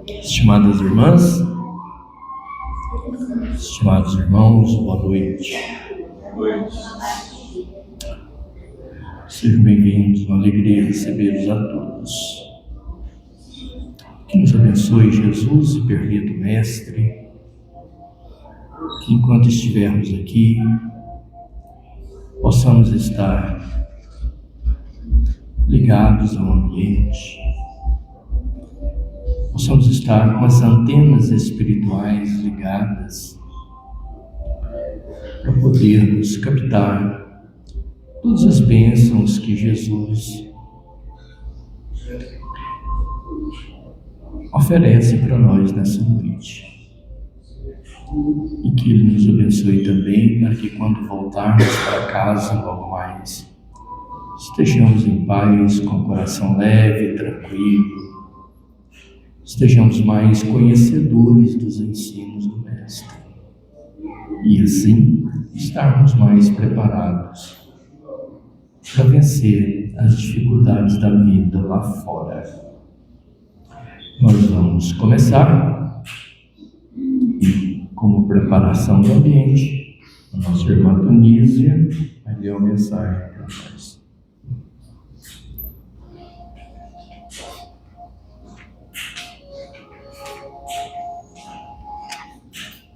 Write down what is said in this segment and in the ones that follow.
Estimadas irmãs, estimados irmãos, boa noite. Sejam bem-vindos, uma alegria recebê-los a todos. Que nos abençoe Jesus e permita o Mestre que, enquanto estivermos aqui, possamos estar ligados ao ambiente, possamos estar com as antenas espirituais ligadas para podermos captar todas as bênçãos que Jesus oferece para nós nessa noite. E que Ele nos abençoe também para que quando voltarmos para casa logo mais, estejamos em paz, com o coração leve, tranquilo, estejamos mais conhecedores dos ensinos do Mestre e assim estarmos mais preparados para vencer as dificuldades da vida lá fora. Nós vamos começar e, como preparação do ambiente, a nossa irmã Tunísia vai ler uma mensagem para nós.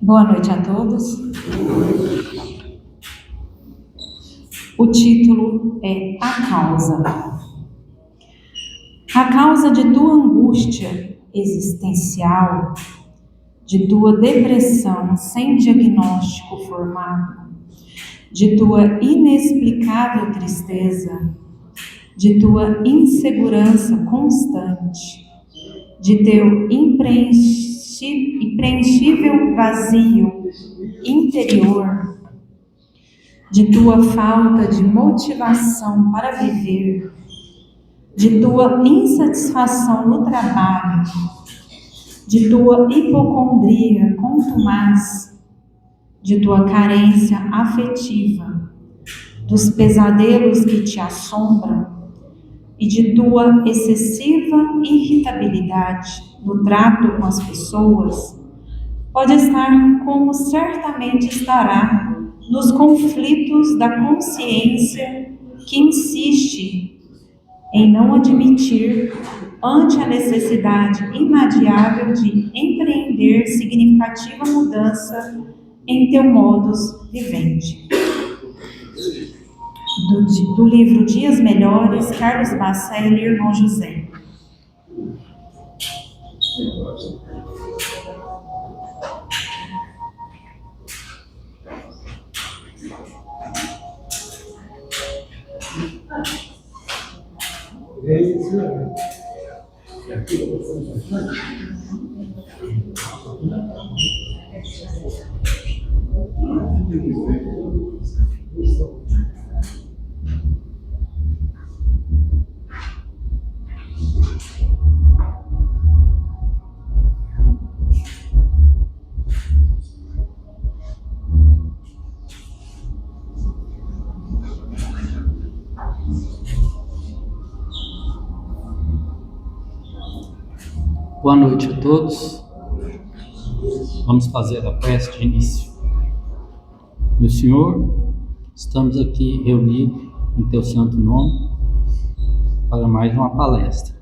Boa noite a todos. O título é A Causa. A causa de tua angústia existencial, de tua depressão sem diagnóstico formado, de tua inexplicável tristeza, de tua insegurança constante, de teu impreenchível vazio interior, de tua falta de motivação para viver, de tua insatisfação no trabalho, de tua hipocondria contumaz, de tua carência afetiva, dos pesadelos que te assombram e de tua excessiva irritabilidade no trato com as pessoas, pode estar como certamente estará nos conflitos da consciência que insiste em não admitir ante a necessidade inadiável de empreender significativa mudança em teu modus vivendi. Do livro Dias Melhores, Carlos Bacelli e Irmão José. Boa noite a todos. Vamos fazer a prece de início. Meu Senhor, estamos aqui reunidos em Teu santo nome para mais uma palestra.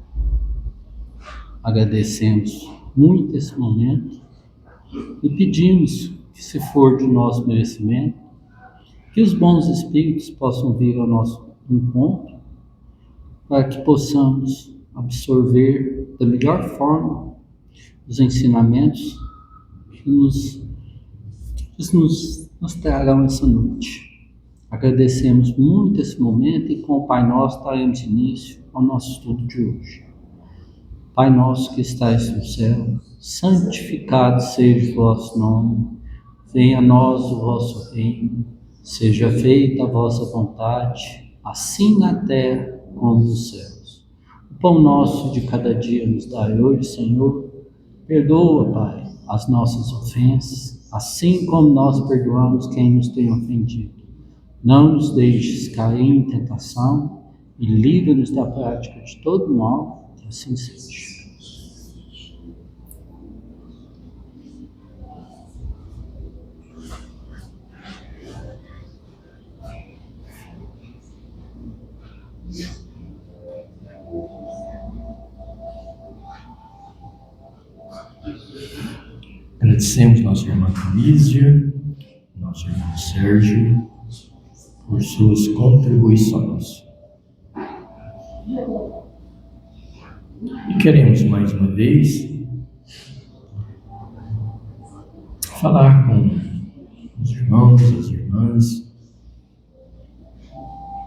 Agradecemos muito esse momento e pedimos que, se for de nosso merecimento, que os bons espíritos possam vir ao nosso encontro para que possamos absorver da melhor forma os ensinamentos que nos trarão essa noite. Agradecemos muito esse momento e com o Pai Nosso daremos início ao nosso estudo de hoje. Pai nosso que estais no céu, santificado seja o vosso nome. Venha a nós o vosso reino. Seja feita a vossa vontade, assim na terra como nos céus. O pão nosso de cada dia nos dai hoje, Senhor. Perdoa, Pai, as nossas ofensas, assim como nós perdoamos quem nos tem ofendido. Não nos deixes cair em tentação e livra-nos da prática de todo mal, que assim seja. Agradecemos nossa irmã Lísia, nosso irmão Sérgio, por suas contribuições. E queremos mais uma vez falar com os irmãos, as irmãs,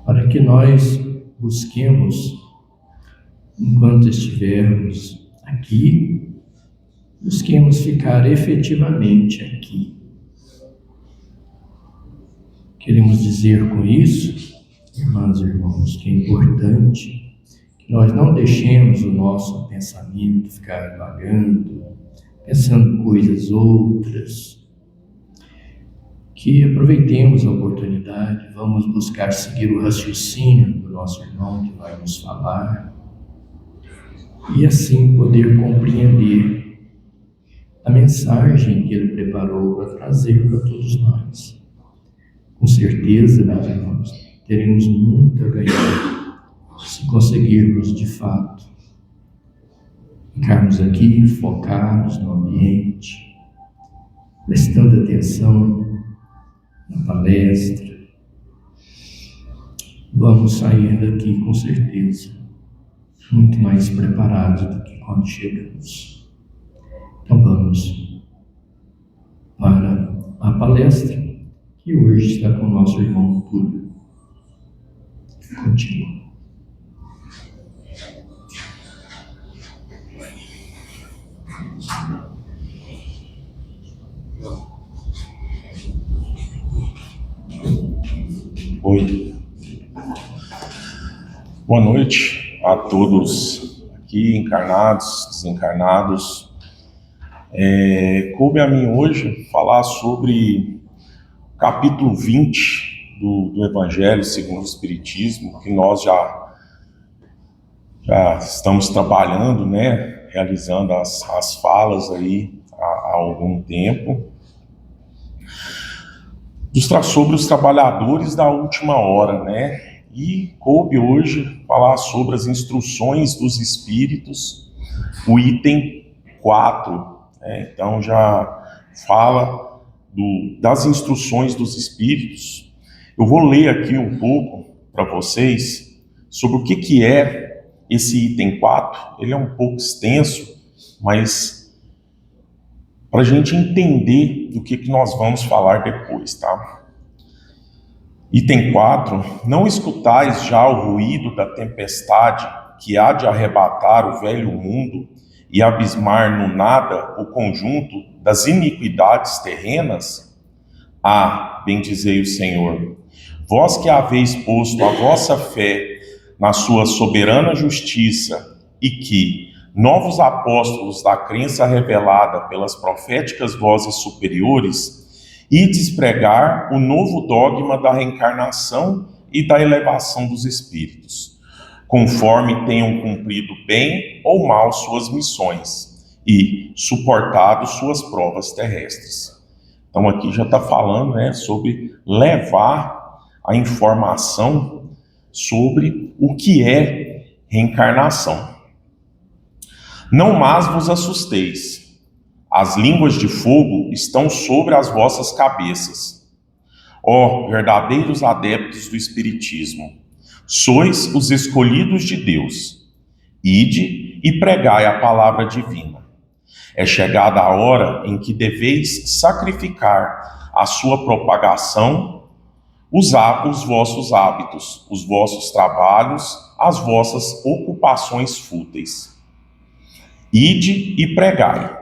para que nós busquemos, enquanto estivermos aqui, busquemos ficar efetivamente aqui. Queremos dizer com isso, irmãs e irmãos, que é importante que nós não deixemos o nosso pensamento ficar vagando, pensando coisas outras, que aproveitemos a oportunidade, vamos buscar seguir o raciocínio do nosso irmão que vai nos falar, e assim poder compreender a mensagem que ele preparou para trazer para todos nós. Com certeza, meus irmãos, teremos muito a ganhar se conseguirmos, de fato, ficarmos aqui focados no ambiente, prestando atenção na palestra. Vamos sair daqui, com certeza, muito mais preparados do que quando chegamos. Então vamos para a palestra, que hoje está com o nosso irmão Túlio. Continua. Oi. Boa noite a todos aqui, encarnados, desencarnados. Coube a mim hoje falar sobre o capítulo 20 do Evangelho segundo o Espiritismo, que nós já estamos trabalhando, né, realizando as falas aí há algum tempo. Sobre os trabalhadores da última hora, né? E coube hoje falar sobre as instruções dos espíritos, o item 4, né? Então já fala das instruções dos espíritos. Eu vou ler aqui um pouco para vocês sobre o que é esse item 4. Ele é um pouco extenso, mas para a gente entender do que nós vamos falar depois, tá? Item 4. Não escutais já o ruído da tempestade que há de arrebatar o velho mundo e abismar no nada o conjunto das iniquidades terrenas? Ah, bendizei o Senhor, vós que haveis posto a vossa fé na sua soberana justiça e que novos apóstolos da crença revelada pelas proféticas vozes superiores, e despregar o novo dogma da reencarnação e da elevação dos espíritos, conforme tenham cumprido bem ou mal suas missões e suportado suas provas terrestres. Então aqui já está falando, né, sobre levar a informação sobre o que é reencarnação. Não mais vos assusteis. As línguas de fogo estão sobre as vossas cabeças. Ó verdadeiros adeptos do Espiritismo, sois os escolhidos de Deus. Ide e pregai a palavra divina. É chegada a hora em que deveis sacrificar a sua propagação, os vossos hábitos, os vossos trabalhos, as vossas ocupações fúteis. Ide e pregai.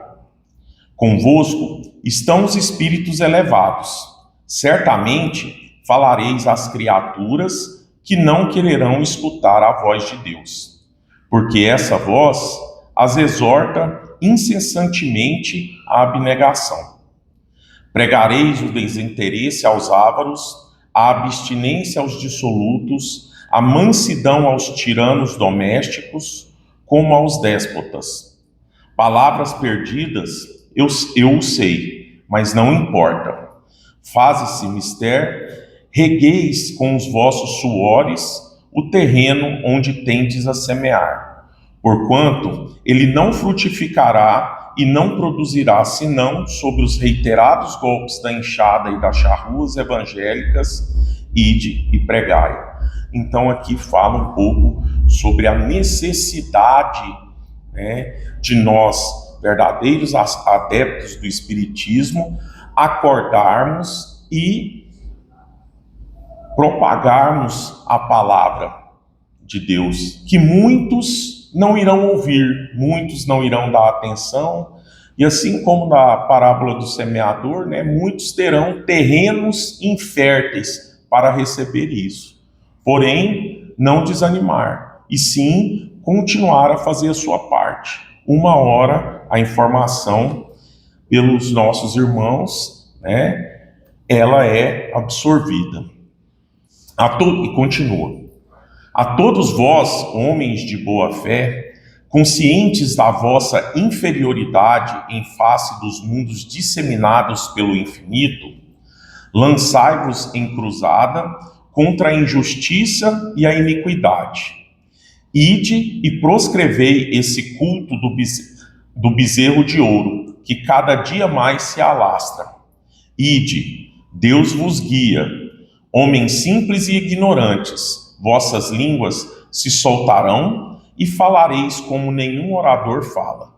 Convosco estão os espíritos elevados. Certamente falareis às criaturas que não quererão escutar a voz de Deus, porque essa voz as exorta incessantemente à abnegação. Pregareis o desinteresse aos ávaros, a abstinência aos dissolutos, a mansidão aos tiranos domésticos, como aos déspotas. Palavras perdidas, eu o sei, mas não importa. Faze-se mister, regueis com os vossos suores o terreno onde tendes a semear, porquanto ele não frutificará e não produzirá senão sobre os reiterados golpes da enxada e das charruas evangélicas, ide e pregai. Então aqui fala um pouco sobre a necessidade, né, de nós, verdadeiros adeptos do Espiritismo, acordarmos e propagarmos a palavra de Deus, que muitos não irão ouvir, muitos não irão dar atenção, e assim como na parábola do semeador, né, muitos terão terrenos inférteis para receber isso. Porém, não desanimar, e sim continuar a fazer a sua parte. Uma hora a informação pelos nossos irmãos, né, ela é absorvida. E continua. A todos vós, homens de boa fé, conscientes da vossa inferioridade em face dos mundos disseminados pelo infinito, lançai-vos em cruzada contra a injustiça e a iniquidade. Ide e proscrevei esse culto do bezerro de ouro, que cada dia mais se alastra. Ide, Deus vos guia, homens simples e ignorantes, vossas línguas se soltarão e falareis como nenhum orador fala.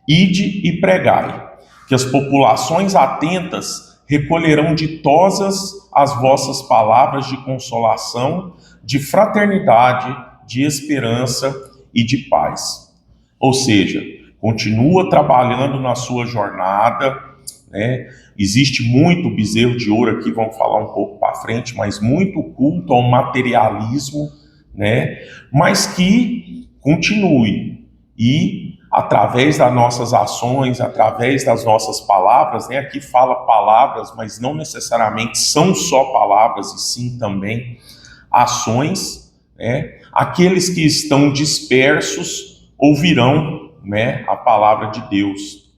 Ide e pregai, que as populações atentas recolherão ditosas as vossas palavras de consolação, de fraternidade, de esperança e de paz. Ou seja, continua trabalhando na sua jornada, né? Existe muito bezerro de ouro aqui, vamos falar um pouco para frente, mas muito culto ao materialismo, né? Mas que continue e através das nossas ações, através das nossas palavras, né? Aqui fala palavras, mas não necessariamente são só palavras, e sim também ações, né? Aqueles que estão dispersos ouvirão, né, a palavra de Deus.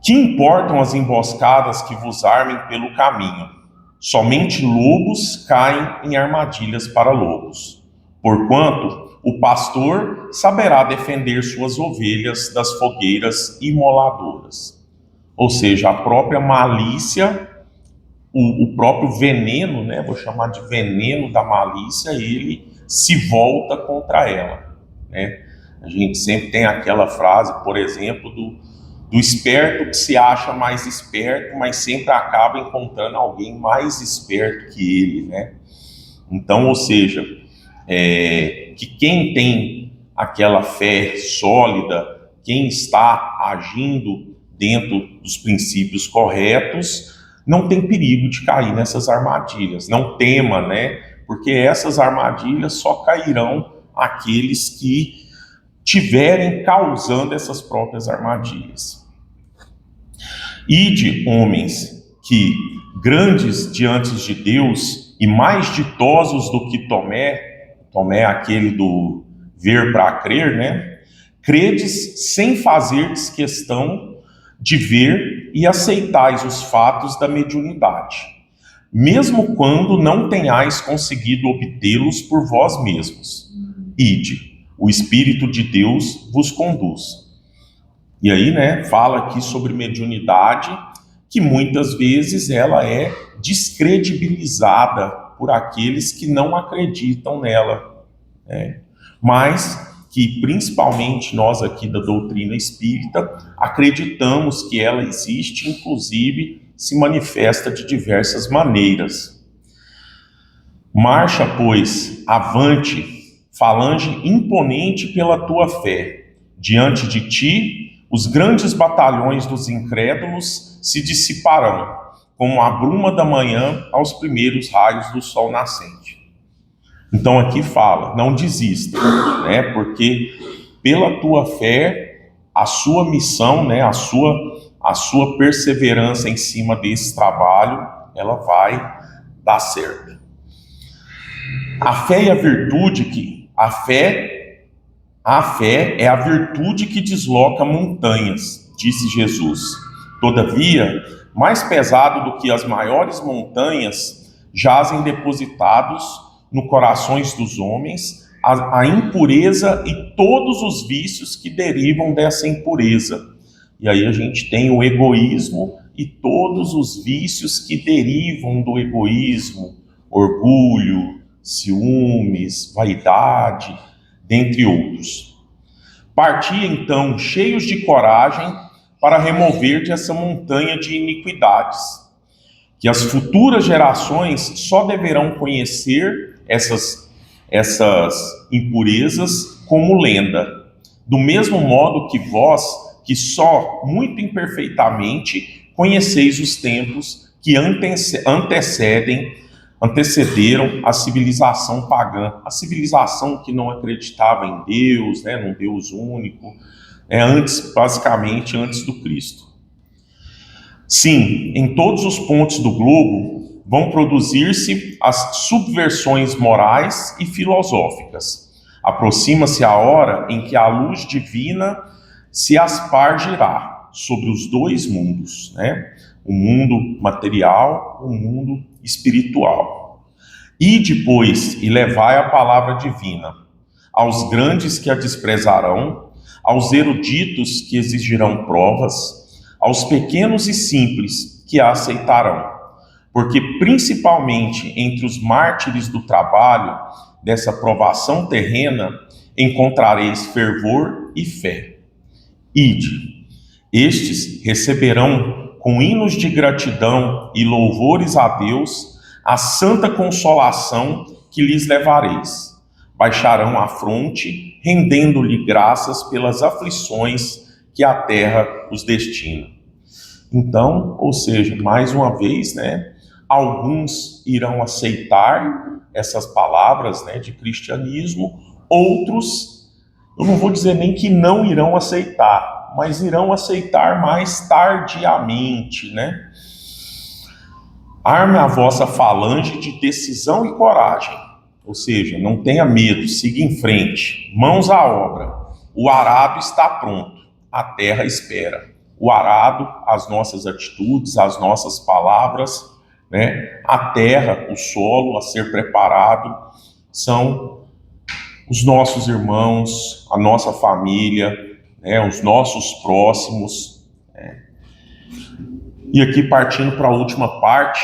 Que importam as emboscadas que vos armem pelo caminho? Somente lobos caem em armadilhas para lobos. Porquanto o pastor saberá defender suas ovelhas das fogueiras imoladoras. Ou seja, a própria malícia, o próprio veneno, né, vou chamar de veneno da malícia, ele se volta contra ela, né? A gente sempre tem aquela frase, por exemplo, do esperto que se acha mais esperto, mas sempre acaba encontrando alguém mais esperto que ele, né? Então, ou seja, que quem tem aquela fé sólida, quem está agindo dentro dos princípios corretos, não tem perigo de cair nessas armadilhas. Não tema, né? Porque essas armadilhas só cairão aqueles que tiverem causando essas próprias armadilhas. Ide, homens, que grandes diante de Deus e mais ditosos do que Tomé, aquele do ver para crer, né? Credes sem fazerdes questão de ver e aceitais os fatos da mediunidade, mesmo quando não tenhais conseguido obtê-los por vós mesmos. Ide, o Espírito de Deus vos conduz. E aí, né, fala aqui sobre mediunidade, que muitas vezes ela é descredibilizada por aqueles que não acreditam nela, né? Mas que principalmente nós aqui da doutrina espírita acreditamos que ela existe, inclusive se manifesta de diversas maneiras. Marcha, pois, avante, falange imponente pela tua fé, Diante de ti, os grandes batalhões dos incrédulos se dissiparão, como a bruma da manhã aos primeiros raios do sol nascente. Então aqui fala, não desista, né? Porque pela tua fé, a sua missão, né? A sua perseverança em cima desse trabalho, ela vai dar certo. A fé e a virtude a fé é a virtude que desloca montanhas, disse Jesus. Todavia, mais pesado do que as maiores montanhas, jazem depositados no corações dos homens a impureza e todos os vícios que derivam dessa impureza. E aí a gente tem o egoísmo e todos os vícios que derivam do egoísmo, orgulho, ciúmes, vaidade, dentre outros. Parti então, cheios de coragem, para remover essa montanha de iniquidades, que as futuras gerações só deverão conhecer essas impurezas como lenda. Do mesmo modo que vós, que só muito imperfeitamente conheceis os tempos que antecederam a civilização pagã, a civilização que não acreditava em Deus, né, num Deus único, basicamente antes do Cristo. Sim, em todos os pontos do globo vão produzir-se as subversões morais e filosóficas. Aproxima-se a hora em que a luz divina se aspargirá sobre os dois mundos, né? O mundo material, o mundo espiritual. E depois, e levai a palavra divina aos grandes que a desprezarão, aos eruditos que exigirão provas, aos pequenos e simples que a aceitarão. Porque principalmente entre os mártires do trabalho, dessa provação terrena, encontrareis fervor e fé. Ide, estes receberão com hinos de gratidão e louvores a Deus a santa consolação que lhes levareis. Baixarão a fronte, rendendo-lhe graças pelas aflições que a terra os destina. Então, ou seja, mais uma vez, né, alguns irão aceitar essas palavras, né, de cristianismo, outros, eu não vou dizer nem que não irão aceitar, mas irão aceitar mais tardiamente, né? Arme a vossa falange de decisão e coragem, ou seja, não tenha medo, siga em frente, mãos à obra, o arado está pronto, a terra espera. O arado, as nossas atitudes, as nossas palavras, né? A terra, o solo a ser preparado, são os nossos irmãos, a nossa família, né? Os nossos próximos, né? E aqui partindo para a última parte,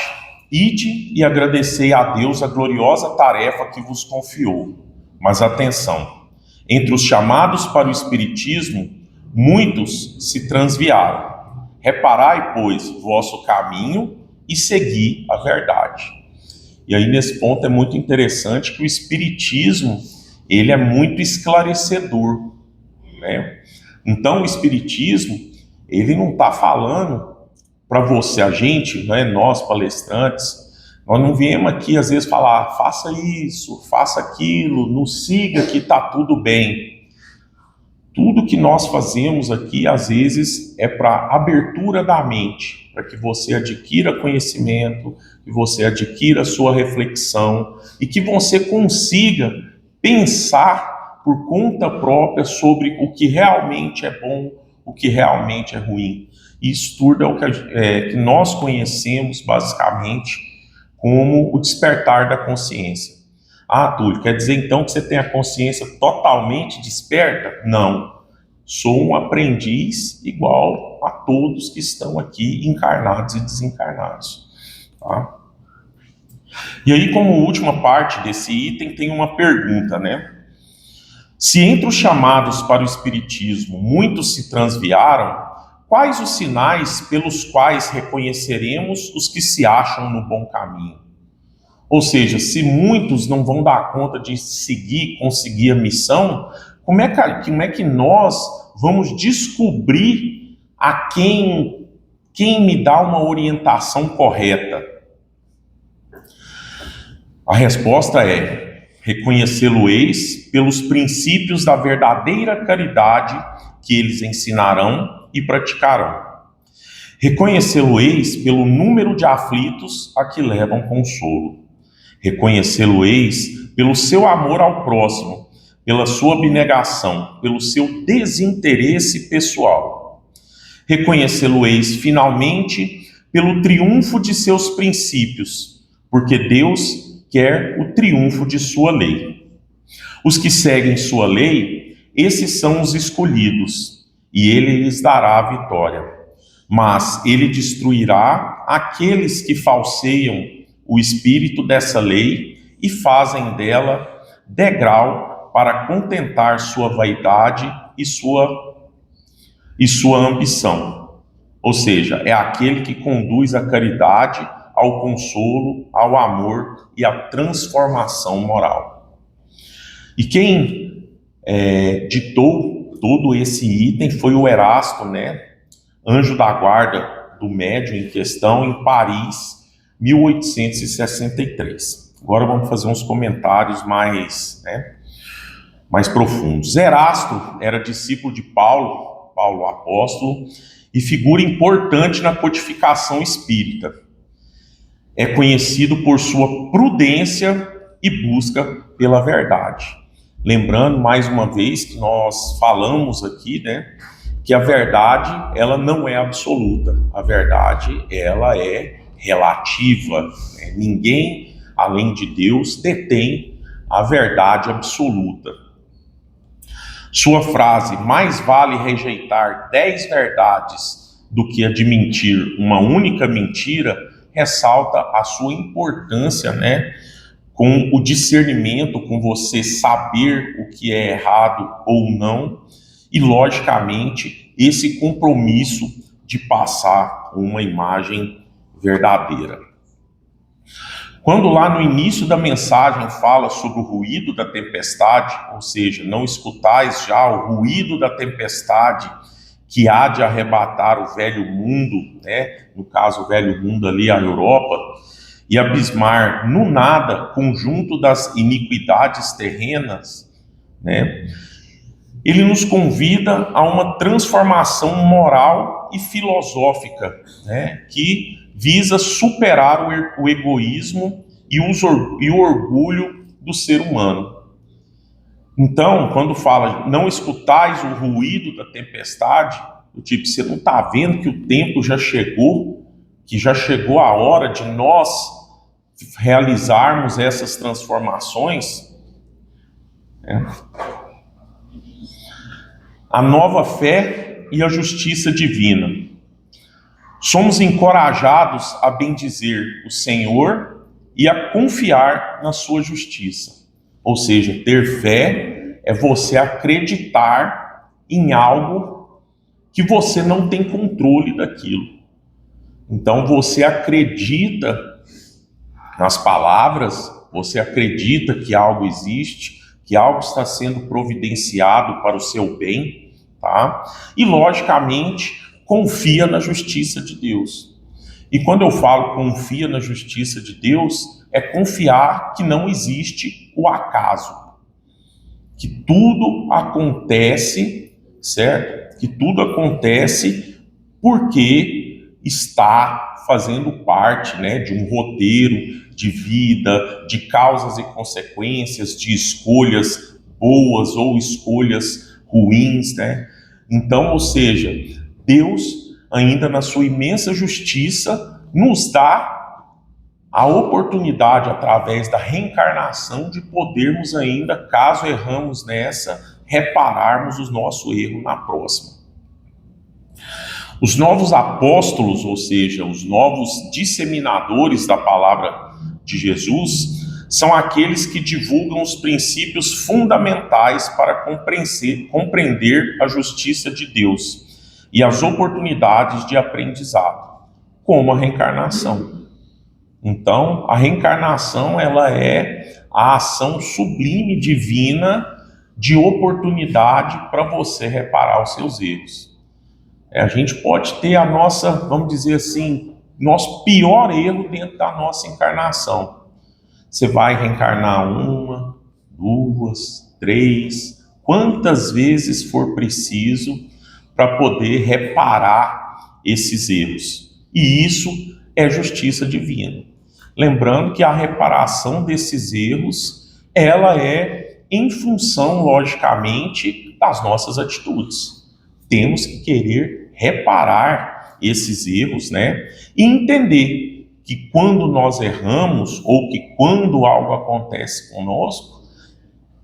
ide e agradecei a Deus a gloriosa tarefa que vos confiou. Mas atenção, entre os chamados para o Espiritismo, muitos se transviaram. Reparai, pois, vosso caminho e segui a verdade. E aí nesse ponto é muito interessante que o Espiritismo, ele é muito esclarecedor, né? Então o Espiritismo, ele não está falando para você, a gente, né, nós palestrantes, nós não viemos aqui às vezes falar, faça isso, faça aquilo, nos siga que está tudo bem. Tudo que nós fazemos aqui, às vezes, é para abertura da mente, para que você adquira conhecimento, que você adquira sua reflexão e que você consiga pensar por conta própria sobre o que realmente é bom, o que realmente é ruim. Isso tudo é o que nós conhecemos, basicamente, como o despertar da consciência. Ah, Túlio, quer dizer então que você tem a consciência totalmente desperta? Não. Sou um aprendiz igual a todos que estão aqui, encarnados e desencarnados. Tá? E aí, como última parte desse item, tem uma pergunta, né? Se entre os chamados para o Espiritismo muitos se transviaram, quais os sinais pelos quais reconheceremos os que se acham no bom caminho? Ou seja, se muitos não vão dar conta de conseguir a missão, como é que nós vamos descobrir a quem me dá uma orientação correta? A resposta é: reconhecê-lo-eis pelos princípios da verdadeira caridade que eles ensinarão e praticarão. Reconhecê-lo-eis pelo número de aflitos a que levam consolo. Reconhecê-lo-eis pelo seu amor ao próximo, pela sua abnegação, pelo seu desinteresse pessoal. Reconhecê-lo-eis, finalmente, pelo triunfo de seus princípios, porque Deus quer o triunfo de sua lei. Os que seguem sua lei, esses são os escolhidos, e ele lhes dará a vitória. Mas ele destruirá aqueles que falseiam o espírito dessa lei e fazem dela degrau para contentar sua vaidade e sua ambição. Ou seja, é aquele que conduz a caridade ao consolo, ao amor e à transformação moral. E quem ditou todo esse item foi o Erasto, anjo da guarda do médium em questão, em Paris, 1863. Agora vamos fazer uns comentários mais profundos. Erasto era discípulo de Paulo apóstolo, e figura importante na codificação espírita. É conhecido por sua prudência e busca pela verdade. Lembrando, mais uma vez, que nós falamos aqui, que a verdade, ela não é absoluta. A verdade, ela é relativa. Ninguém, além de Deus, detém a verdade absoluta. Sua frase, mais vale rejeitar 10 verdades do que admitir uma única mentira, ressalta a sua importância, com o discernimento, com você saber o que é errado ou não, e, logicamente, esse compromisso de passar uma imagem verdadeira. Quando lá no início da mensagem fala sobre o ruído da tempestade, ou seja, não escutais já o ruído da tempestade que há de arrebatar o velho mundo, no caso o velho mundo ali, a Europa, e abismar no nada conjunto das iniquidades terrenas, ele nos convida a uma transformação moral e filosófica, que visa superar o egoísmo e o orgulho do ser humano. Então, quando fala, não escutais o ruído da tempestade, do tipo, você não está vendo que o tempo já chegou, que já chegou a hora de nós realizarmos essas transformações? A nova fé e a justiça divina. Somos encorajados a bendizer o Senhor e a confiar na sua justiça. Ou seja, ter fé é você acreditar em algo que você não tem controle daquilo. Então você acredita nas palavras, você acredita que algo existe, que algo está sendo providenciado para o seu bem, tá? E logicamente confia na justiça de Deus. E quando eu falo confia na justiça de Deus, é confiar que não existe o acaso, que tudo acontece, certo? Que tudo acontece porque está fazendo parte, de um roteiro de vida, de causas e consequências, de escolhas boas ou escolhas ruins, Então, ou seja, Deus, ainda na sua imensa justiça, nos dá a oportunidade, através da reencarnação, de podermos ainda, caso erramos nessa, repararmos o nosso erro na próxima. Os novos apóstolos, ou seja, os novos disseminadores da palavra de Jesus, são aqueles que divulgam os princípios fundamentais para compreender a justiça de Deus e as oportunidades de aprendizado, como a reencarnação. Então, a reencarnação, ela é a ação sublime divina de oportunidade para você reparar os seus erros. A gente pode ter a nossa, vamos dizer assim, nosso pior erro dentro da nossa encarnação. Você vai reencarnar 1, 2, 3, quantas vezes for preciso para poder reparar esses erros. E isso é justiça divina. Lembrando que a reparação desses erros, ela é em função, logicamente, das nossas atitudes. Temos que querer reparar esses erros, né? E entender que quando nós erramos, ou que quando algo acontece conosco,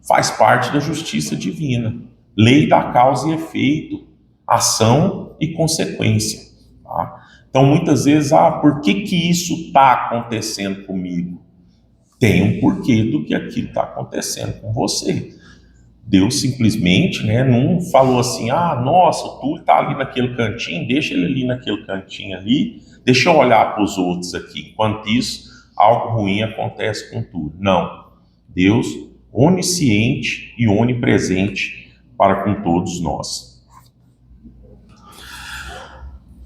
faz parte da justiça divina. Lei da causa e efeito, ação e consequência. Tá? Então, muitas vezes, por que isso está acontecendo comigo? Tem um porquê do que aquilo está acontecendo com você. Deus simplesmente, né, não falou assim, nossa, o Túlio está ali naquele cantinho, deixa ele ali naquele cantinho ali, deixa eu olhar para os outros aqui. Enquanto isso, algo ruim acontece com o Túlio. Não. Deus, onisciente e onipresente para com todos nós.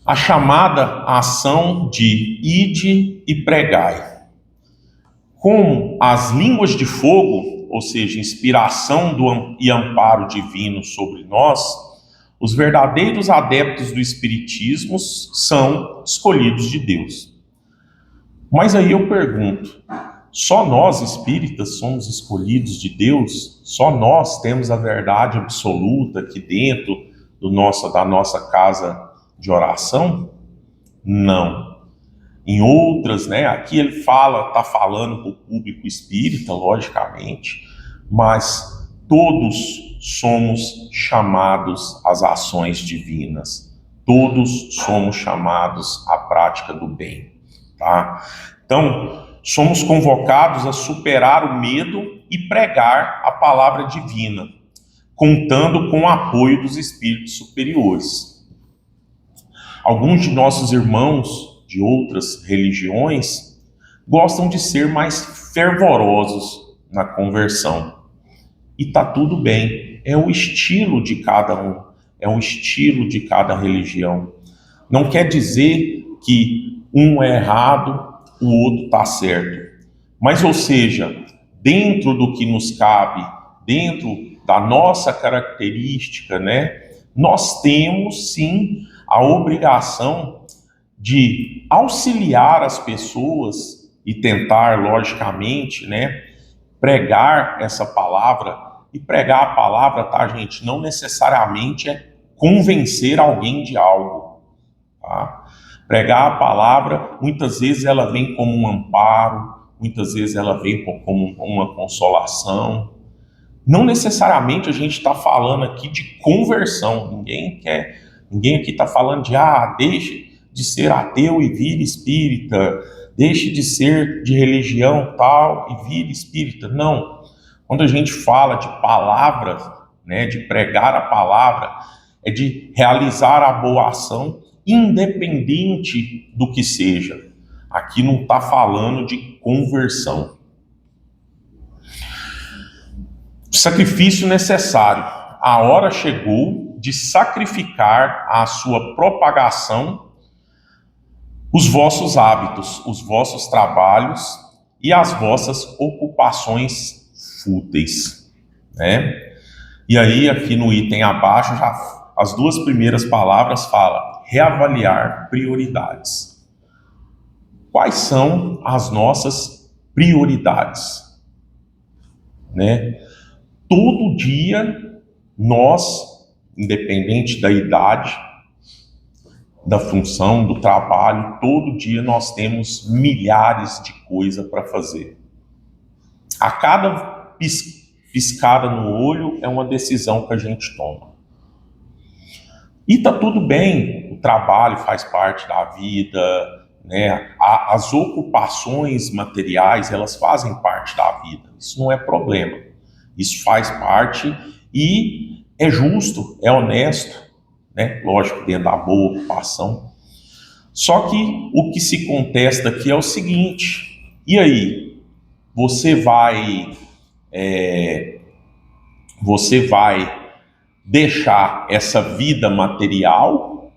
A chamada ação de ide e pregai. Com as línguas de fogo, ou seja, inspiração e amparo divino sobre nós, os verdadeiros adeptos do Espiritismo são escolhidos de Deus. Mas aí eu pergunto, só nós espíritas somos escolhidos de Deus? Só nós temos a verdade absoluta aqui dentro da nossa casa de oração? Não. Em outras, né, aqui ele está falando para o público espírita, logicamente, mas todos somos chamados às ações divinas, todos somos chamados à prática do bem, tá? Então, somos convocados a superar o medo e pregar a palavra divina, contando com o apoio dos espíritos superiores. Alguns de nossos irmãos de outras religiões gostam de ser mais fervorosos na conversão. E tá tudo bem, é o estilo de cada um, é o estilo de cada religião. Não quer dizer que um é errado, o outro tá certo. Mas, ou seja, dentro do que nos cabe, dentro da nossa característica, né, nós temos sim a obrigação de auxiliar as pessoas e tentar, logicamente, né, pregar essa palavra. E pregar a palavra, tá, gente, não necessariamente é convencer alguém de algo, tá? Pregar a palavra, muitas vezes ela vem como um amparo, muitas vezes ela vem como uma consolação. Não necessariamente a gente está falando aqui de conversão. Ninguém aqui está falando de, deixe de ser ateu e vire espírita, deixe de ser de religião tal e vire espírita. Não. Quando a gente fala de palavra, né, de pregar a palavra, é de realizar a boa ação, independente do que seja. Aqui não está falando de conversão. Sacrifício necessário. A hora chegou de sacrificar a sua propagação, os vossos hábitos, os vossos trabalhos e as vossas ocupações fúteis, né? E aí, aqui no item abaixo, já as duas primeiras palavras falam reavaliar prioridades. Quais são as nossas prioridades, né? Todo dia nós, independente da idade, da função, do trabalho, todo dia nós temos milhares de coisas para fazer. A cada piscada no olho é uma decisão que a gente toma. E tá tudo bem, o trabalho faz parte da vida, né? As ocupações materiais, elas fazem parte da vida. Isso não é problema. Isso faz parte e é justo, é honesto, né? Lógico, dentro da boa ocupação. Só que o que se contesta aqui é o seguinte: e aí? Você vai você vai deixar essa vida material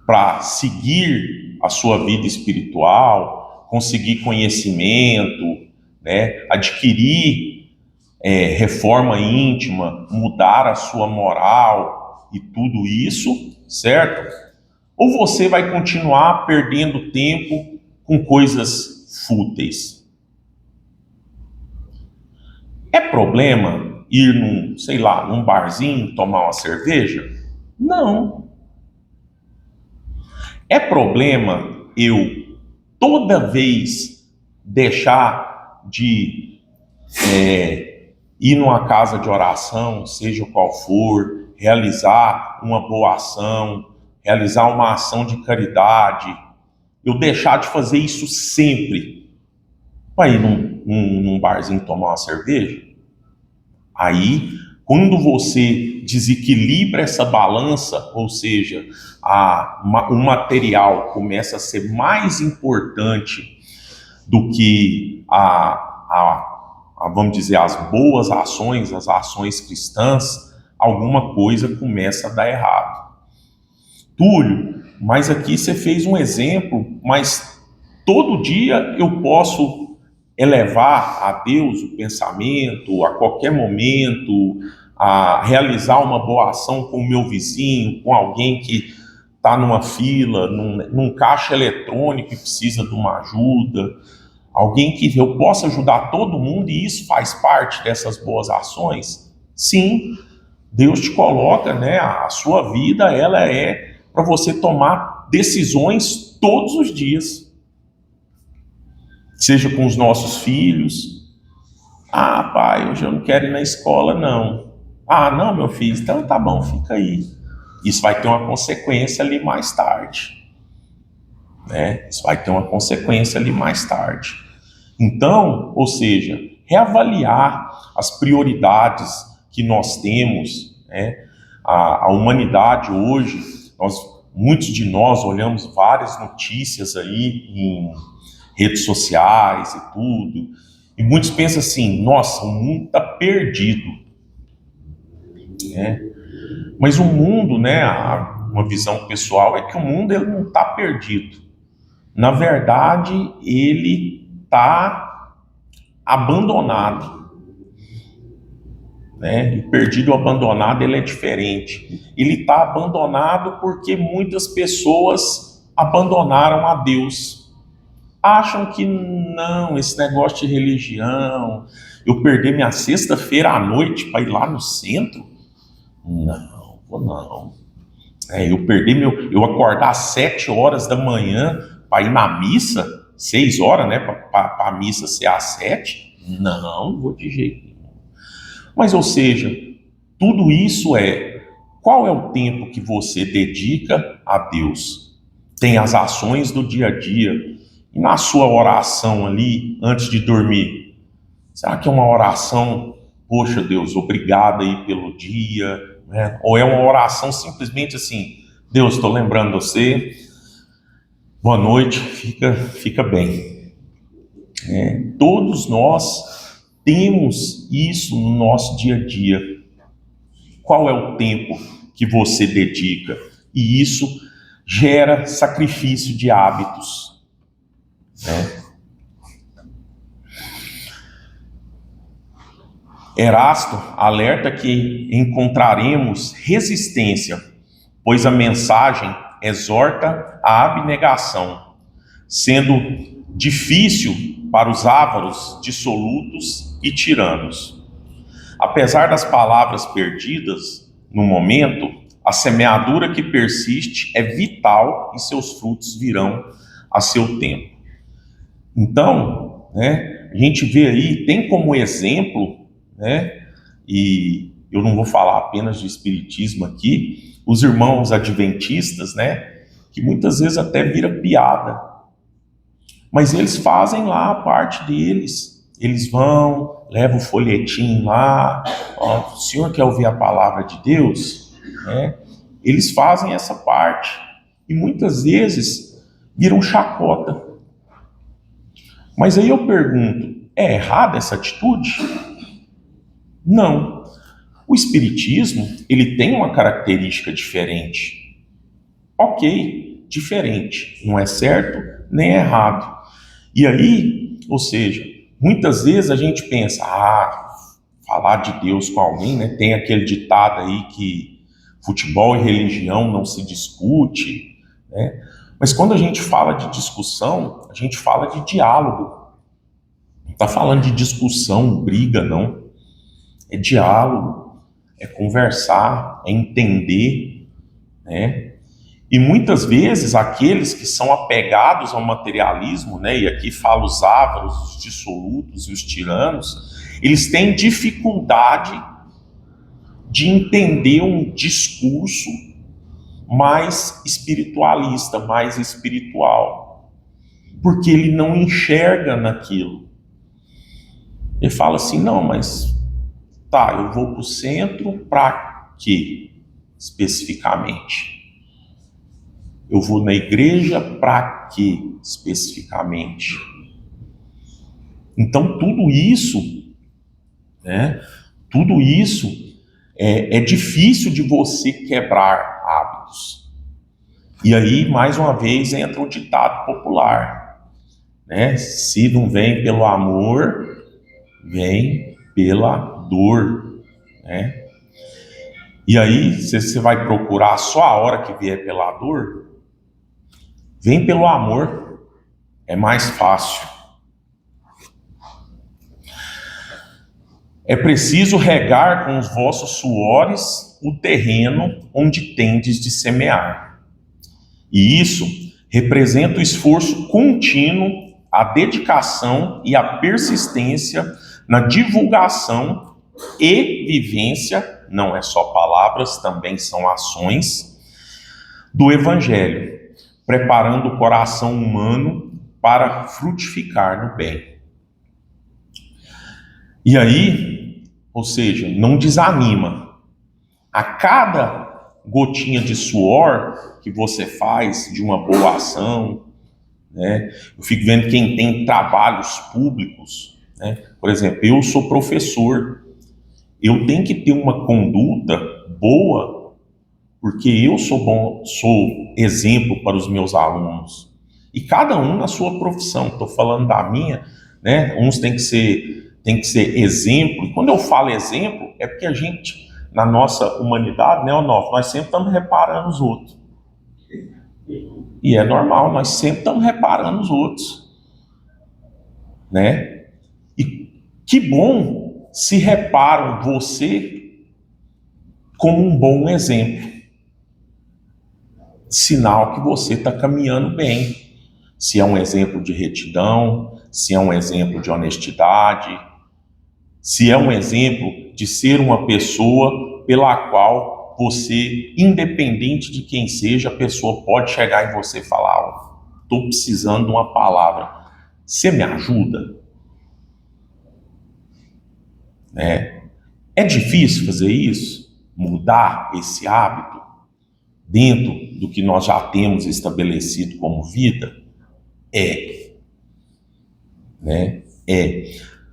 para seguir a sua vida espiritual, conseguir conhecimento, né, adquirir reforma íntima, mudar a sua moral e tudo isso, certo? Ou você vai continuar perdendo tempo com coisas fúteis? É problema ir num barzinho tomar uma cerveja? Não. É problema eu toda vez deixar de ir numa casa de oração, seja qual for, realizar uma boa ação, realizar uma ação de caridade, eu deixar de fazer isso sempre para ir num barzinho tomar uma cerveja? Aí, quando você desequilibra essa balança, ou seja, o material começa a ser mais importante do que vamos dizer, as boas ações, as ações cristãs, alguma coisa começa a dar errado. Túlio, mas aqui você fez um exemplo, mas todo dia eu posso elevar a Deus o pensamento, a qualquer momento, a realizar uma boa ação com o meu vizinho, com alguém que está numa fila, num caixa eletrônico e precisa de uma ajuda, alguém que eu possa ajudar todo mundo, e isso faz parte dessas boas ações? Sim, Deus te coloca, né? A sua vida, ela é para você tomar decisões todos os dias. Seja com os nossos filhos. Ah, pai, hoje eu não quero ir na escola, não. Ah, não, meu filho, então tá bom, fica aí. Isso vai ter uma consequência ali mais tarde. Né? Isso vai ter uma consequência ali mais tarde. Então, ou seja, reavaliar as prioridades que nós temos, né? A humanidade hoje, muitos de nós olhamos várias notícias aí em redes sociais e tudo, e muitos pensam assim: nossa, o mundo está perdido, né? Mas o mundo, né, uma visão pessoal é que o mundo ele não está perdido. Na verdade, ele está abandonado, né? E perdido ou abandonado, ele é diferente. Ele está abandonado porque muitas pessoas abandonaram a Deus. Acham que não, esse negócio de religião, eu perder minha sexta-feira à noite para ir lá no centro? Não, vou não. Eu acordar às 7 horas da manhã para ir na missa, 6 horas, né, para a missa ser às 7? Não vou de jeito nenhum. Mas, ou seja, tudo isso qual é o tempo que você dedica a Deus? Tem as ações do dia a dia. E na sua oração ali, antes de dormir, será que é uma oração, poxa Deus, obrigado aí pelo dia, né? Ou é uma oração simplesmente assim: Deus, estou lembrando você, boa noite, fica bem. Todos nós temos isso no nosso dia a dia. Qual é o tempo que você dedica? E isso gera sacrifício de hábitos. Erasto alerta que encontraremos resistência, pois a mensagem exorta a abnegação, sendo difícil para os ávaros, dissolutos e tiranos. Apesar das palavras perdidas no momento, a semeadura que persiste é vital e seus frutos virão a seu tempo. Então, né, a gente vê aí, tem como exemplo, né, e eu não vou falar apenas de espiritismo aqui, os irmãos adventistas, né, que muitas vezes até vira piada, mas eles fazem lá a parte deles. Eles vão, levam o folhetim lá, ó, o senhor quer ouvir a palavra de Deus? Né? Eles fazem essa parte e muitas vezes viram chacota. Mas aí eu pergunto, é errada essa atitude? Não. O espiritismo, ele tem uma característica diferente. Ok, diferente. Não é certo nem errado. E aí, ou seja, muitas vezes a gente pensa, falar de Deus com alguém, né? Tem aquele ditado aí que futebol e religião não se discute, né? Mas quando a gente fala de discussão, a gente fala de diálogo. Não está falando de discussão, briga, não. É diálogo, é conversar, é entender, né? E muitas vezes aqueles que são apegados ao materialismo, né? E aqui falo os ávaros, os dissolutos e os tiranos, eles têm dificuldade de entender um discurso mais espiritualista, mais espiritual, porque ele não enxerga naquilo. Ele fala assim, não, mas tá, eu vou para o centro para quê, especificamente? Eu vou na igreja para quê, especificamente? Então, tudo isso, né, tudo isso é difícil de você quebrar hábitos. E aí, mais uma vez, entra o ditado popular, né? Se não vem pelo amor, vem pela dor, né? E aí, você vai procurar só a hora que vier pela dor? Vem pelo amor, é mais fácil. É preciso regar com os vossos suores o terreno onde tendes de semear. E isso representa o esforço contínuo, a dedicação e a persistência na divulgação e vivência, não é só palavras, também são ações, do Evangelho, preparando o coração humano para frutificar no bem. E aí, ou seja, não desanima. A cada gotinha de suor que você faz de uma boa ação, né? Eu fico vendo quem tem trabalhos públicos, né? Por exemplo, eu sou professor, eu tenho que ter uma conduta boa, porque eu sou bom, sou exemplo para os meus alunos. E cada um na sua profissão, estou falando da minha, né? Uns têm que ser exemplo, e quando eu falo exemplo, é porque a gente, na nossa humanidade, né, nós sempre estamos reparando os outros. E é normal, nós sempre estamos reparando os outros, né? E que bom se reparam você como um bom exemplo. Sinal que você está caminhando bem. Se é um exemplo de retidão, se é um exemplo de honestidade, se é um exemplo de ser uma pessoa pela qual você, independente de quem seja, a pessoa pode chegar em você e falar, estou precisando de uma palavra, você me ajuda? É difícil fazer isso? Mudar esse hábito dentro do que nós já temos estabelecido como vida?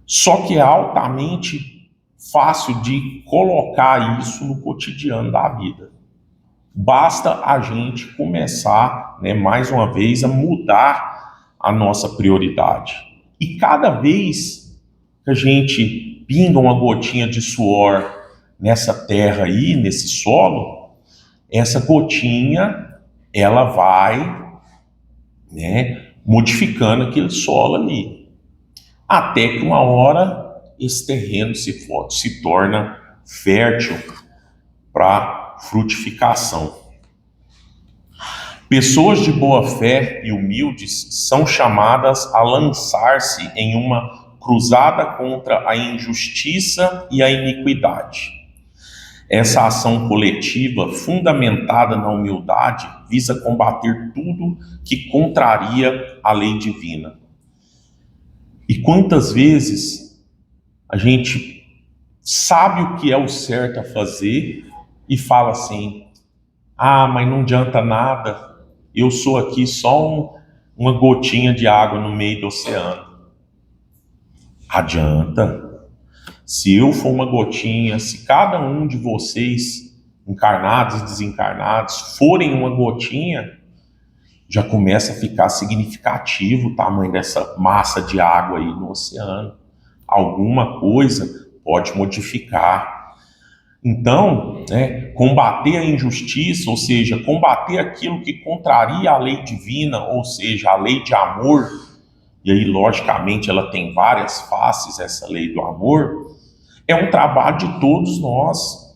Só que é altamente fácil de colocar isso no cotidiano da vida. Basta a gente começar, né, mais uma vez, a mudar a nossa prioridade. E cada vez que a gente pinga uma gotinha de suor nessa terra aí, nesse solo, essa gotinha, ela vai, né, modificando aquele solo ali. Até que uma hora esse terreno se torna fértil para frutificação. Pessoas de boa fé e humildes são chamadas a lançar-se em uma cruzada contra a injustiça e a iniquidade. Essa ação coletiva, fundamentada na humildade, visa combater tudo que contraria a lei divina. E quantas vezes a gente sabe o que é o certo a fazer e fala assim, mas não adianta nada, eu sou aqui só uma gotinha de água no meio do oceano. Adianta. Se eu for uma gotinha, se cada um de vocês, encarnados e desencarnados, forem uma gotinha, já começa a ficar significativo o tamanho dessa massa de água aí no oceano. Alguma coisa pode modificar. Então, combater a injustiça, ou seja, combater aquilo que contraria a lei divina, ou seja, a lei de amor, e aí, logicamente, ela tem várias faces, essa lei do amor, é um trabalho de todos nós.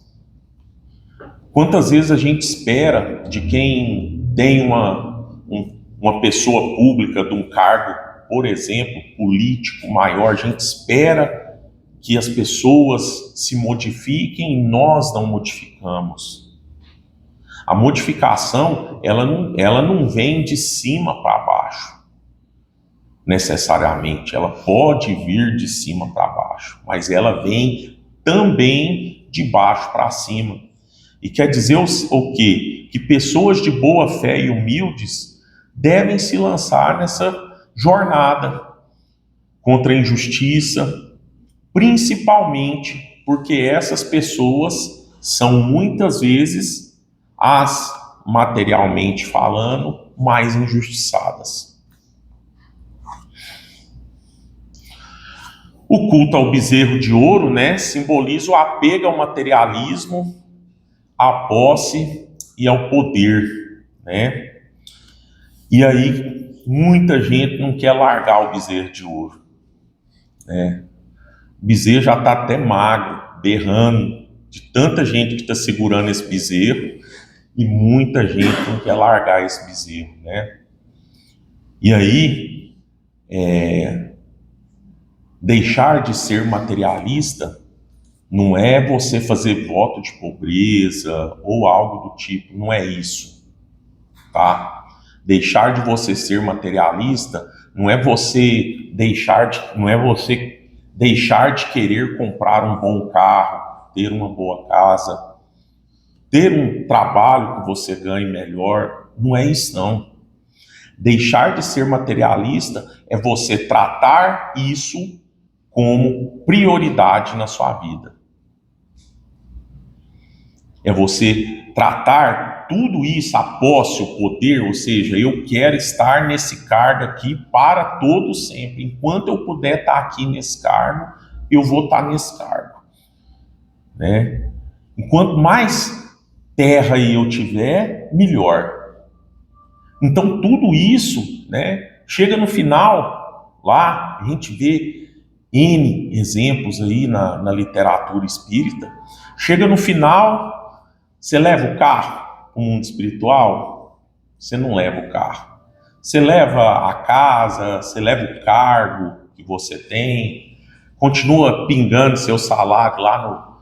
Quantas vezes a gente espera de quem tem uma pessoa pública, de um cargo, por exemplo, político maior, a gente espera que as pessoas se modifiquem e nós não modificamos. A modificação, ela não vem de cima para baixo, necessariamente. Ela pode vir de cima para baixo, mas ela vem também de baixo para cima. E quer dizer o quê? Que pessoas de boa fé e humildes devem se lançar nessa jornada contra a injustiça, principalmente porque essas pessoas são muitas vezes as, materialmente falando, mais injustiçadas. O culto ao bezerro de ouro, simboliza o apego ao materialismo, à posse e ao poder, E aí, muita gente não quer largar o bezerro de ouro, O bezerro já está até magro, berrando, de tanta gente que está segurando esse bezerro, e muita gente não quer largar esse bezerro, E aí, deixar de ser materialista não é você fazer voto de pobreza ou algo do tipo, não é isso, tá? Deixar de você ser materialista não é você deixar de querer comprar um bom carro, ter uma boa casa, ter um trabalho que você ganhe melhor, não é isso não. Deixar de ser materialista é você tratar isso como prioridade na sua vida. É você tratar tudo isso, a posse, o poder, ou seja, eu quero estar nesse cargo aqui para todo sempre. Enquanto eu puder estar aqui nesse cargo, eu vou estar nesse cargo. Enquanto mais terra eu tiver, melhor. Então tudo isso, chega no final, lá a gente vê N exemplos aí na literatura espírita, chega no final, você leva o carro para o mundo espiritual? Você não leva o carro. Você leva a casa, você leva o cargo que você tem, continua pingando seu salário lá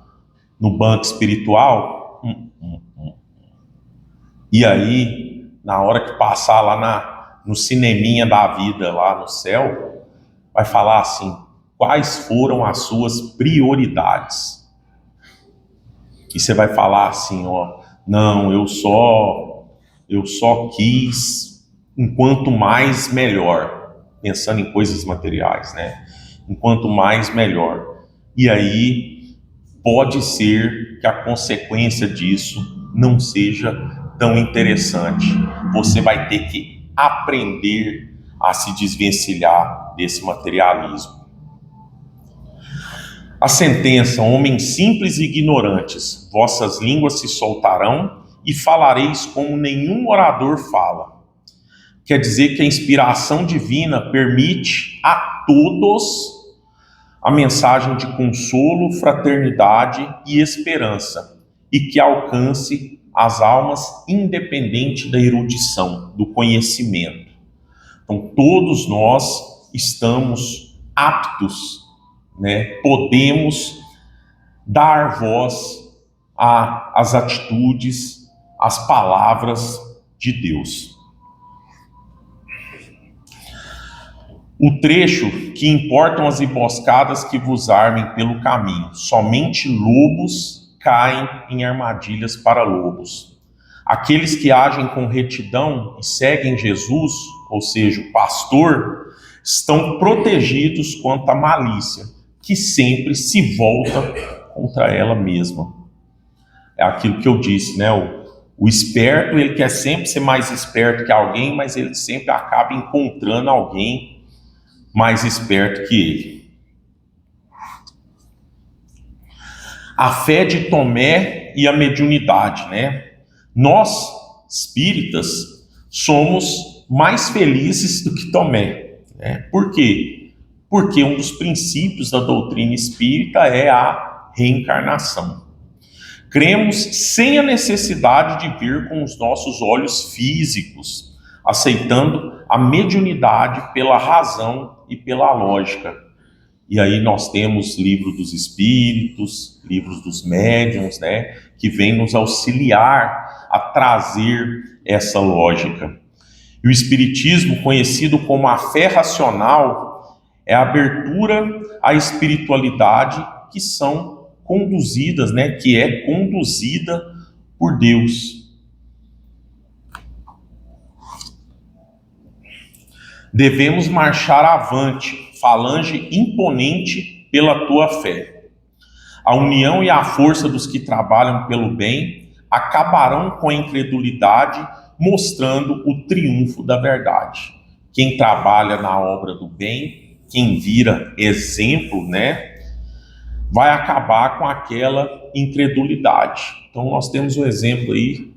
no banco espiritual? E aí, na hora que passar lá no cineminha da vida, lá no céu, vai falar assim, quais foram as suas prioridades? E você vai falar assim, não, eu só quis, enquanto mais melhor, pensando em coisas materiais, enquanto mais melhor. E aí, pode ser que a consequência disso não seja tão interessante. Você vai ter que aprender a se desvencilhar desse materialismo. A sentença, homens simples e ignorantes, vossas línguas se soltarão e falareis como nenhum orador fala. Quer dizer que a inspiração divina permite a todos a mensagem de consolo, fraternidade e esperança, e que alcance as almas independente da erudição, do conhecimento. Então, todos nós estamos aptos, podemos dar voz às atitudes, às palavras de Deus. O trecho que importam as emboscadas que vos armem pelo caminho, somente lobos caem em armadilhas para lobos. Aqueles que agem com retidão e seguem Jesus, ou seja, o pastor, estão protegidos quanto à malícia. que sempre se volta contra ela mesma. É aquilo que eu disse, né? O esperto, ele quer sempre ser mais esperto que alguém, mas ele sempre acaba encontrando alguém mais esperto que ele. A fé de Tomé e a mediunidade, né? Nós, espíritas, somos mais felizes do que Tomé, né? Por quê? Porque um dos princípios da doutrina espírita é a reencarnação. Cremos sem a necessidade de ver com os nossos olhos físicos, aceitando a mediunidade pela razão e pela lógica. E aí nós temos livro dos espíritos, livros dos médiuns, né, que vem nos auxiliar a trazer essa lógica. E o espiritismo, conhecido como a fé racional, é a abertura à espiritualidade que são conduzidas, né, que é conduzida por Deus. Devemos marchar avante, falange imponente pela tua fé. A união e a força dos que trabalham pelo bem acabarão com a incredulidade, mostrando o triunfo da verdade. Quem trabalha na obra do bem, quem vira exemplo, né, vai acabar com aquela incredulidade. Então nós temos um exemplo aí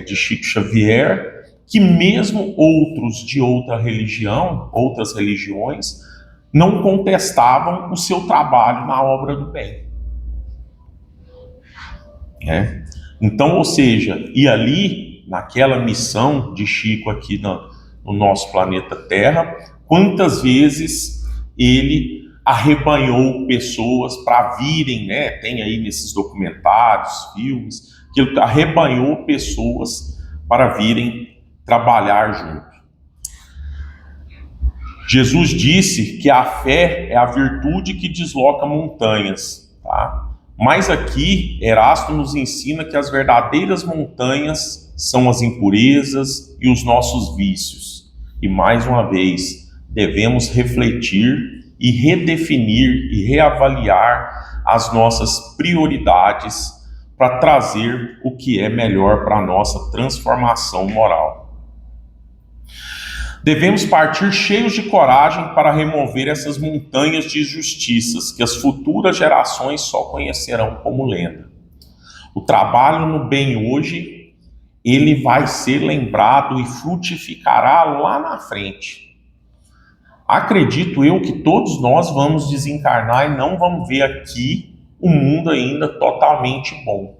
de Chico Xavier, que mesmo outros de outra religião, outras religiões, não contestavam o seu trabalho na obra do bem. É. Então, ou seja, e ali, naquela missão de Chico aqui no nosso planeta Terra, quantas vezes ele arrebanhou pessoas para virem, né? Tem aí nesses documentários, filmes, que ele arrebanhou pessoas para virem trabalhar junto. Jesus disse que a fé é a virtude que desloca montanhas, tá? Mas aqui Erasto nos ensina que as verdadeiras montanhas são as impurezas e os nossos vícios. E mais uma vez, devemos refletir e redefinir e reavaliar as nossas prioridades para trazer o que é melhor para a nossa transformação moral. Devemos partir cheios de coragem para remover essas montanhas de injustiças que as futuras gerações só conhecerão como lenda. O trabalho no bem hoje, ele vai ser lembrado e frutificará lá na frente. Acredito eu que todos nós vamos desencarnar e não vamos ver aqui um mundo ainda totalmente bom.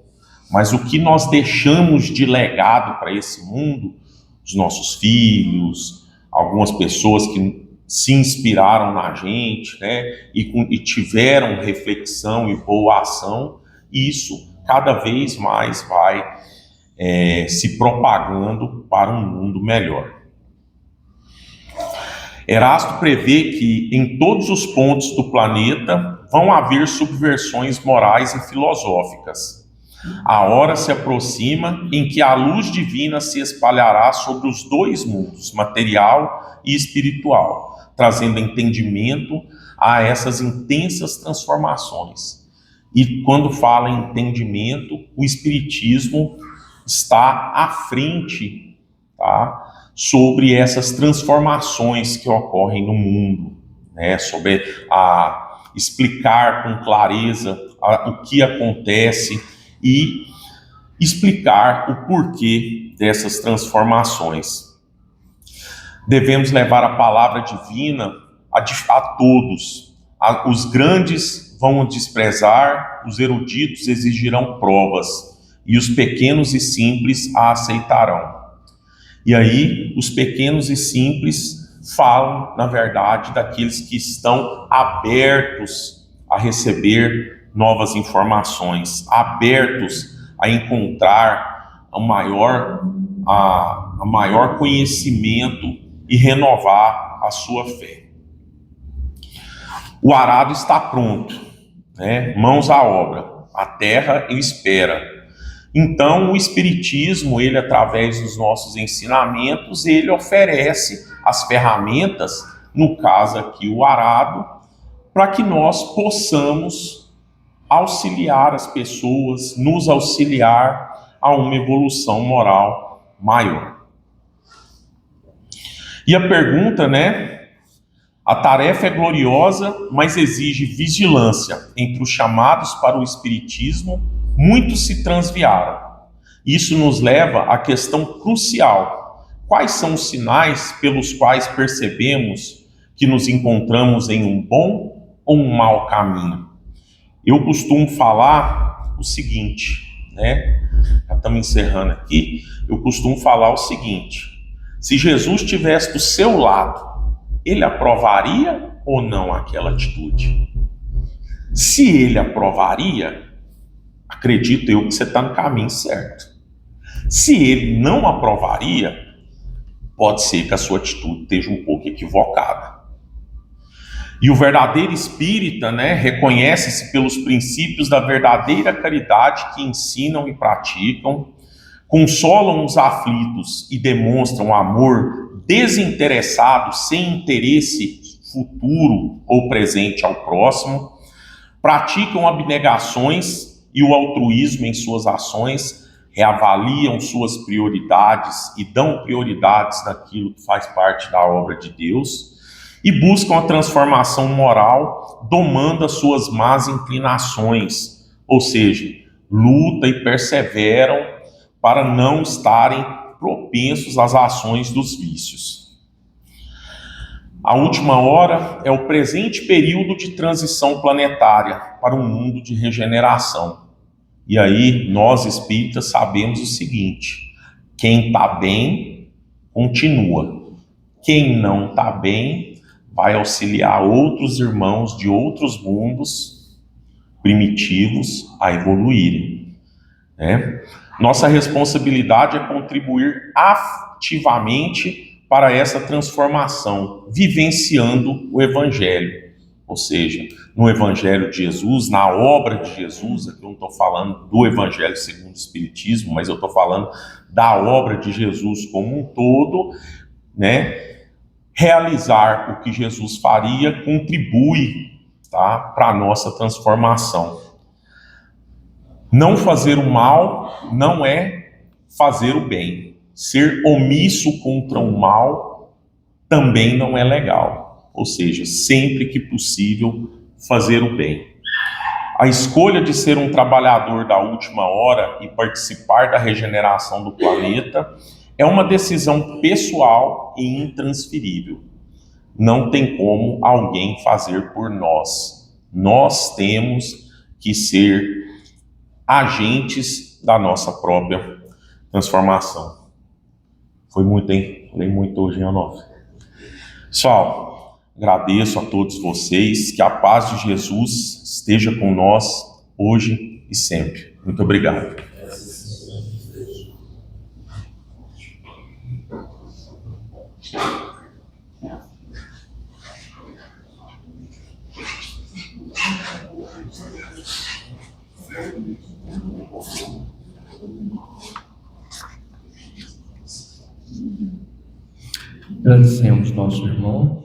Mas o que nós deixamos de legado para esse mundo, os nossos filhos, algumas pessoas que se inspiraram na gente, né, e tiveram reflexão e boa ação, isso cada vez mais vai se propagando para um mundo melhor. Erasto prevê que em todos os pontos do planeta vão haver subversões morais e filosóficas. A hora se aproxima em que a luz divina se espalhará sobre os dois mundos, material e espiritual, trazendo entendimento a essas intensas transformações. E quando fala em entendimento, o Espiritismo está à frente, tá, sobre essas transformações que ocorrem no mundo, né, sobre explicar com clareza o que acontece e explicar o porquê dessas transformações. Devemos levar a palavra divina a todos. Os grandes vão desprezar, os eruditos exigirão provas, e os pequenos e simples a aceitarão. E aí, os pequenos e simples falam, na verdade, daqueles que estão abertos a receber novas informações, abertos a encontrar o maior conhecimento e renovar a sua fé. O arado está pronto, né? Mãos à obra, a terra espera. Então, o Espiritismo, ele, através dos nossos ensinamentos, ele oferece as ferramentas, no caso aqui o arado, para que nós possamos auxiliar as pessoas, nos auxiliar a uma evolução moral maior. E a pergunta, a tarefa é gloriosa, mas exige vigilância. Entre os chamados para o espiritismo, muitos se transviaram. Isso nos leva à questão crucial: quais são os sinais pelos quais percebemos que nos encontramos em um bom ou um mau caminho? Eu costumo falar o seguinte, já estamos encerrando aqui, eu costumo falar o seguinte: se Jesus estivesse do seu lado, ele aprovaria ou não aquela atitude? Se ele aprovaria, acredito eu que você está no caminho certo. Se ele não aprovaria, pode ser que a sua atitude esteja um pouco equivocada. E o verdadeiro espírita, reconhece-se pelos princípios da verdadeira caridade que ensinam e praticam, consolam os aflitos e demonstram amor desinteressado, sem interesse futuro ou presente ao próximo, praticam abnegações e o altruísmo em suas ações, reavaliam suas prioridades e dão prioridades naquilo que faz parte da obra de Deus, e buscam a transformação moral, domando as suas más inclinações, ou seja, lutam e perseveram para não estarem propensos às ações dos vícios. A última hora é o presente período de transição planetária para um mundo de regeneração. E aí, nós espíritas sabemos o seguinte: quem está bem, continua. Quem não está bem, vai auxiliar outros irmãos de outros mundos primitivos a evoluírem. Nossa responsabilidade é contribuir ativamente para essa transformação, vivenciando o Evangelho. Ou seja, no Evangelho de Jesus, na obra de Jesus, aqui eu não estou falando do Evangelho segundo o Espiritismo, mas eu estou falando da obra de Jesus como um todo, realizar o que Jesus faria contribui, para a nossa transformação. Não fazer o mal não é fazer o bem. Ser omisso contra o mal também não é legal. Ou seja, sempre que possível, fazer o bem. A escolha de ser um trabalhador da última hora e participar da regeneração do planeta é uma decisão pessoal e intransferível. Não tem como alguém fazer por nós. Nós temos que ser agentes da nossa própria transformação. Foi muito, hein? Falei muito hoje em Anof. Pessoal, agradeço a todos vocês. Que a paz de Jesus esteja com nós hoje e sempre. Muito obrigado. Agradecemos nosso irmão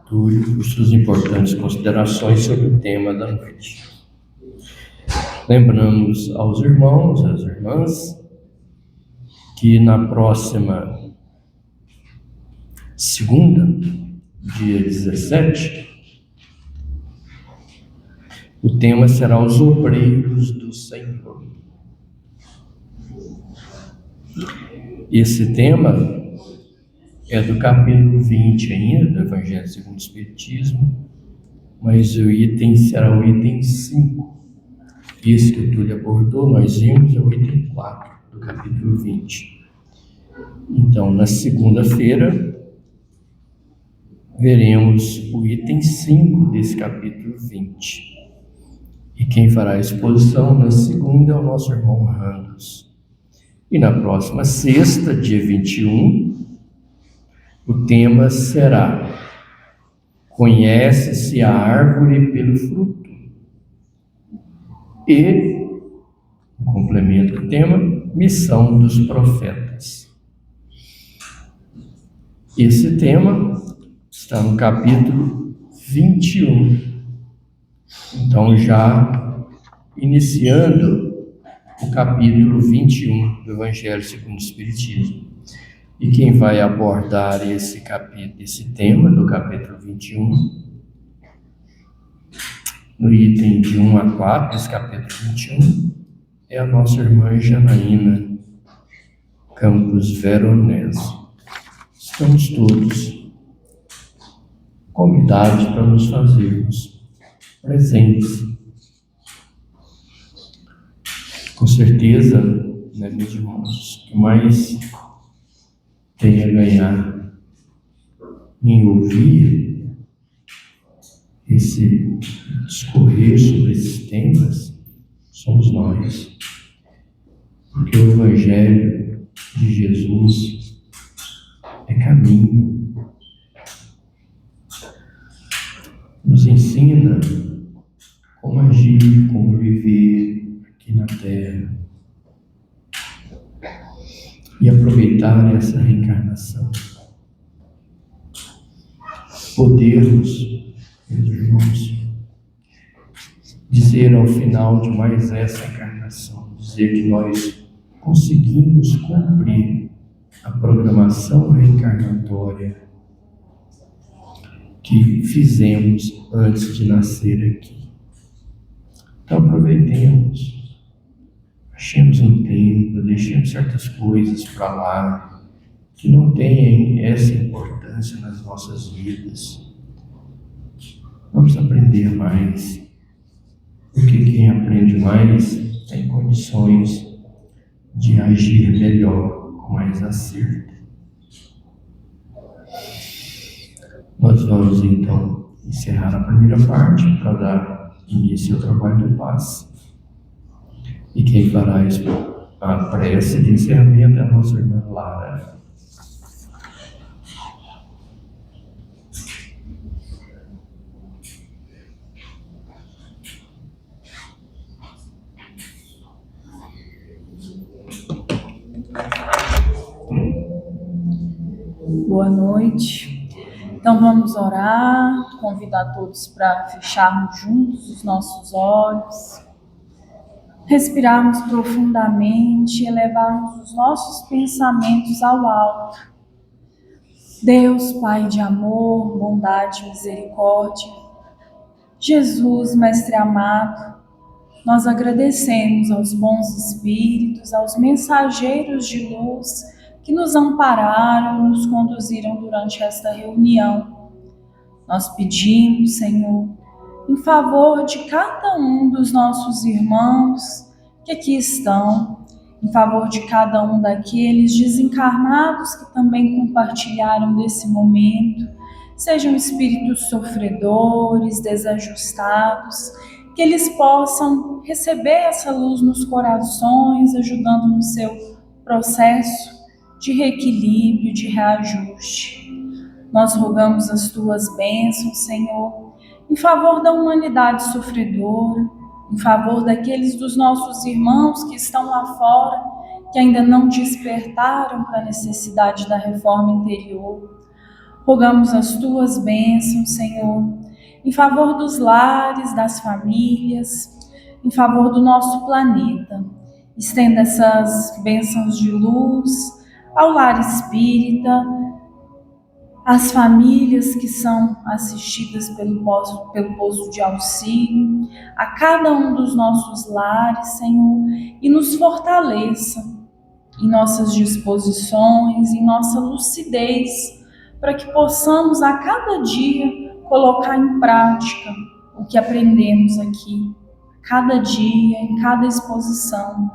Túlio por suas importantes considerações sobre o tema da noite. Lembramos aos irmãos e às irmãs que na próxima segunda, dia 17, o tema será os obreiros do Senhor. Esse tema é do capítulo 20 ainda, do Evangelho segundo o Espiritismo, mas o item será o item 5. Esse que o Túlio abordou, nós vimos, é o item 4 do capítulo 20. Então, na segunda-feira, veremos o item 5 desse capítulo 20. E quem fará a exposição na segunda é o nosso irmão Randos. E na próxima sexta, dia 21, o tema será: conhece-se a árvore pelo fruto. E, complemento o tema, missão dos profetas. Esse tema está no capítulo 21 Então, já iniciando o capítulo 21 do Evangelho segundo o Espiritismo. E quem vai abordar esse tema do capítulo 21, no item de 1 a 4 desse capítulo 21, é a nossa irmã Janaína Campos Veronese. Estamos todos convidados para nos fazermos presentes. Com certeza, né, meus irmãos, o que mais tem a ganhar em ouvir esse discorrer sobre esses temas somos nós. Porque o Evangelho de Jesus é caminho. Nos ensina como agir, como viver aqui na Terra. E aproveitar essa reencarnação. Podermos, meus irmãos, dizer ao final de mais essa encarnação, dizer que nós conseguimos cumprir a programação reencarnatória que fizemos antes de nascer aqui. Então aproveitemos. Achemos um tempo, deixemos certas coisas para lá, que não têm essa importância nas nossas vidas. Vamos aprender mais, porque quem aprende mais tem condições de agir melhor, com mais acerto. Nós vamos então encerrar a primeira parte para dar início ao trabalho do passe. E quem fará a prece de encerramento é a nossa irmã Lara. Boa noite. Então vamos orar, convidar todos para fecharmos juntos os nossos olhos. Respirarmos profundamente e elevarmos os nossos pensamentos ao alto. Deus, Pai de amor, bondade e misericórdia, Jesus, Mestre amado, nós agradecemos aos bons espíritos, aos mensageiros de luz que nos ampararam, nos conduziram durante esta reunião. Nós pedimos, Senhor, em favor de cada um dos nossos irmãos que aqui estão, em favor de cada um daqueles desencarnados que também compartilharam desse momento, sejam espíritos sofredores, desajustados, que eles possam receber essa luz nos corações, ajudando no seu processo de reequilíbrio, de reajuste. Nós rogamos as tuas bênçãos, Senhor, em favor da humanidade sofredora, em favor daqueles dos nossos irmãos que estão lá fora, que ainda não despertaram para a necessidade da reforma interior. Rogamos as tuas bênçãos, Senhor, em favor dos lares, das famílias, em favor do nosso planeta. Estenda essas bênçãos de luz ao lar espírita, as famílias que são assistidas pelo posto de auxílio, a cada um dos nossos lares, Senhor, e nos fortaleça em nossas disposições, em nossa lucidez, para que possamos a cada dia colocar em prática o que aprendemos aqui, cada dia, em cada exposição.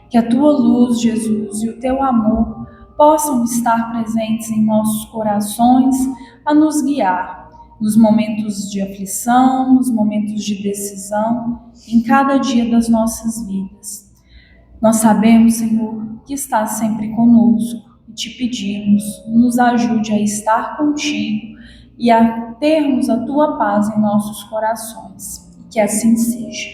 Que a tua luz, Jesus, e o teu amor possam estar presentes em nossos corações a nos guiar nos momentos de aflição, nos momentos de decisão, em cada dia das nossas vidas. Nós sabemos, Senhor, que estás sempre conosco e te pedimos, nos ajude a estar contigo e a termos a tua paz em nossos corações. Que assim seja.